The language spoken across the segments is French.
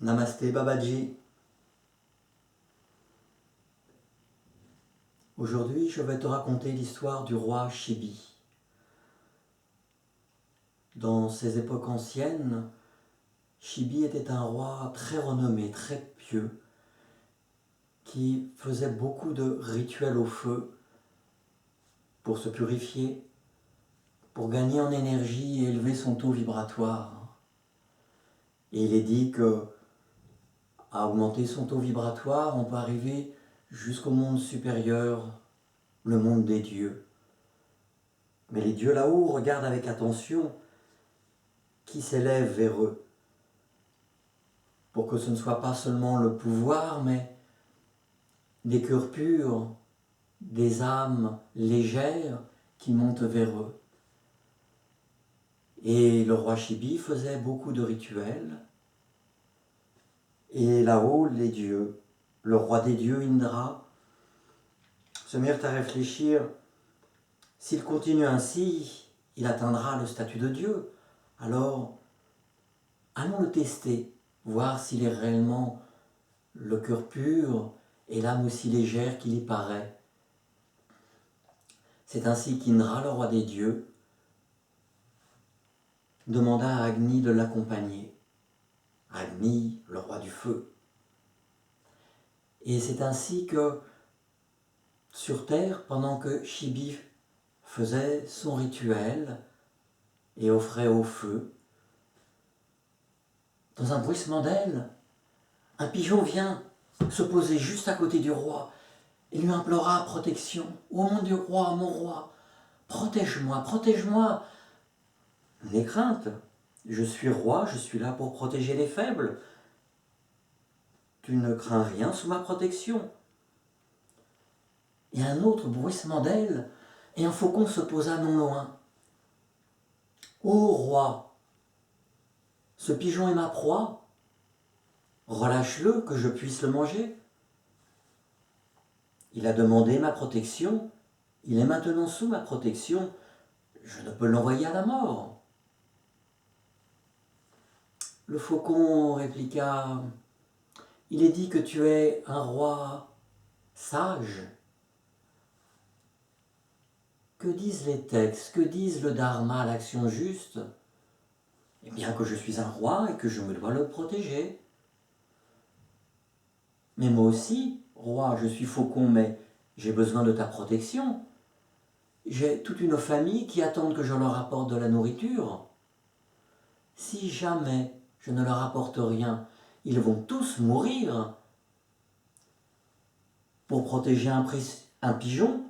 Namasté Babaji. Aujourd'hui, je vais te raconter l'histoire du roi Shibi. Dans ces époques anciennes, Shibi était un roi très renommé, très pieux, qui faisait beaucoup de rituels au feu pour se purifier, pour gagner en énergie et élever son taux vibratoire. Et il est dit que à augmenter son taux vibratoire, on peut arriver jusqu'au monde supérieur, le monde des dieux. Mais les dieux là-haut regardent avec attention qui s'élève vers eux, pour que ce ne soit pas seulement le pouvoir, mais des cœurs purs, des âmes légères qui montent vers eux. Et le roi Shibi faisait beaucoup de rituels. Et là-haut, les dieux, le roi des dieux, Indra, se mirent à réfléchir, s'il continue ainsi, il atteindra le statut de Dieu. Alors, allons le tester, voir s'il est réellement le cœur pur et l'âme aussi légère qu'il y paraît. C'est ainsi qu'Indra, le roi des dieux, demanda à Agni de l'accompagner. Agni, le roi du feu. Et c'est ainsi que, sur terre, pendant que Shibi faisait son rituel et offrait au feu, dans un bruissement d'ailes, un pigeon vient se poser juste à côté du roi et lui implora protection. « Ô mon roi, protège-moi, protège-moi !» N'aie crainte, je suis roi, je suis là pour protéger les faibles. Tu ne crains rien sous ma protection. Et un autre bruissement d'ailes, et un faucon se posa non loin. « Ô roi, ce pigeon est ma proie, relâche-le que je puisse le manger. Il a demandé ma protection, il est maintenant sous ma protection, je ne peux l'envoyer à la mort. » Le faucon répliqua, « Il est dit que tu es un roi sage. Que disent les textes, que disent le dharma, l'action juste? Eh bien que je suis un roi et que je me dois le protéger. Mais moi aussi, roi, je suis faucon, mais j'ai besoin de ta protection. J'ai toute une famille qui attendent que je leur apporte de la nourriture. Si jamais je ne leur apporte rien, ils vont tous mourir. Pour protéger un pigeon,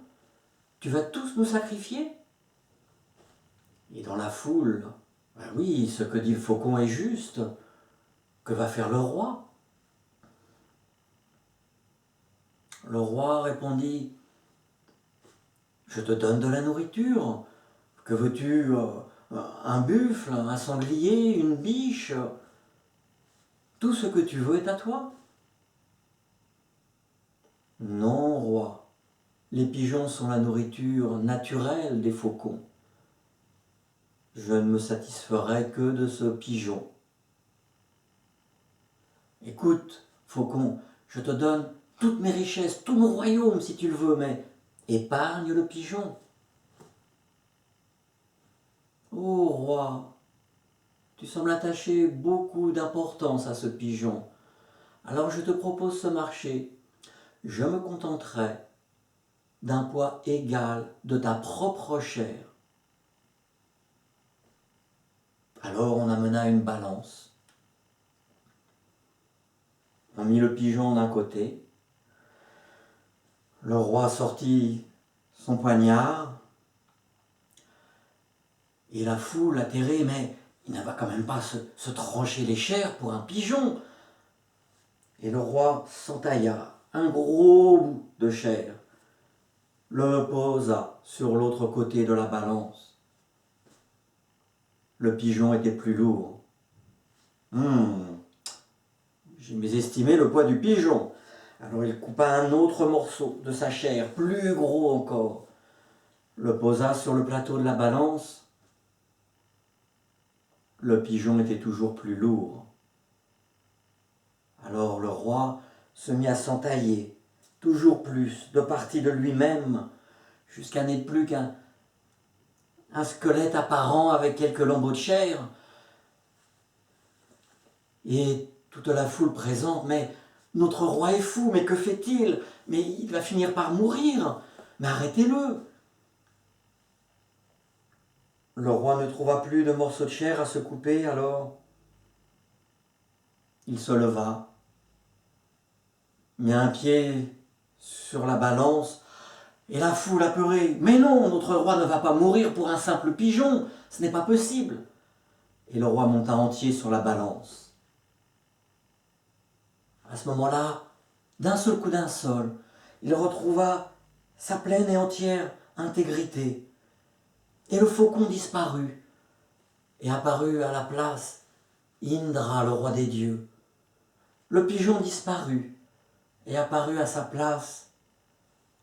tu vas tous nous sacrifier? » Et dans la foule, « Ben oui, ce que dit le faucon est juste. Que va faire le roi ?» Le roi répondit, « Je te donne de la nourriture. Que veux-tu? Un buffle, un sanglier, une biche? Tout ce que tu veux est à toi. » « Non, roi, les pigeons sont la nourriture naturelle des faucons. Je ne me satisferai que de ce pigeon. Écoute, faucon, je te donne toutes mes richesses, tout mon royaume si tu le veux, mais épargne le pigeon. » « Ô roi, tu sembles attacher beaucoup d'importance à ce pigeon. Alors je te propose ce marché. Je me contenterai d'un poids égal de ta propre chair. » Alors on amena une balance. On mit le pigeon d'un côté. Le roi sortit son poignard. Et la foule atterrée, mais il ne va quand même pas se trancher les chairs pour un pigeon. Et le roi s'entailla un gros bout de chair, le posa sur l'autre côté de la balance. Le pigeon était plus lourd. J'ai mésestimé le poids du pigeon. Alors il coupa un autre morceau de sa chair, plus gros encore, le posa sur le plateau de la balance. Le pigeon était toujours plus lourd. Alors le roi se mit à s'entailler, toujours plus, de partie de lui-même, jusqu'à n'être plus qu'un squelette apparent avec quelques lambeaux de chair. Et toute la foule présente, mais notre roi est fou, mais que fait-il? Mais il va finir par mourir, mais arrêtez-le. Le roi ne trouva plus de morceaux de chair à se couper, alors il se leva, mit un pied sur la balance, et la foule apeurée. Mais non, notre roi ne va pas mourir pour un simple pigeon, ce n'est pas possible. Et le roi monta entier sur la balance. À ce moment-là, d'un seul coup d'un sol, il retrouva sa pleine et entière intégrité. Et le faucon disparut, et apparut à la place Indra, le roi des dieux. Le pigeon disparut, et apparut à sa place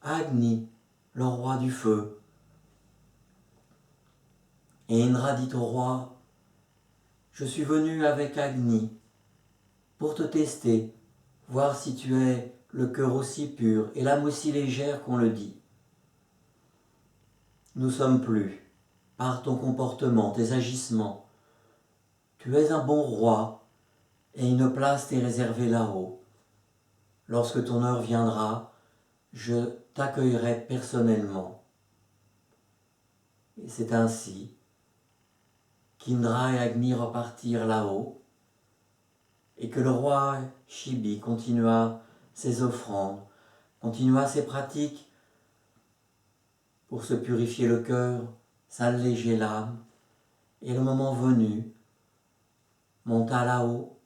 Agni, le roi du feu. Et Indra dit au roi, je suis venu avec Agni pour te tester, voir si tu es le cœur aussi pur et l'âme aussi légère qu'on le dit. Nous sommes plus, par ton comportement, tes agissements. Tu es un bon roi et une place t'est réservée là-haut. Lorsque ton heure viendra, je t'accueillerai personnellement. Et c'est ainsi qu'Indra et Agni repartirent là-haut et que le roi Chibi continua ses offrandes, continua ses pratiques pour se purifier le cœur, s'alléger l'âme, et le moment venu, monta là-haut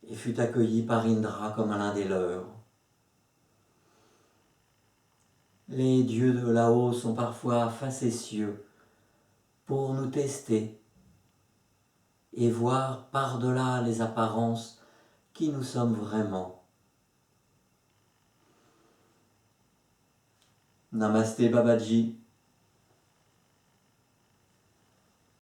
et fut accueilli par Indra comme l'un des leurs. Les dieux de là-haut sont parfois facétieux pour nous tester et voir par-delà les apparences qui nous sommes vraiment. Namasté Babaji.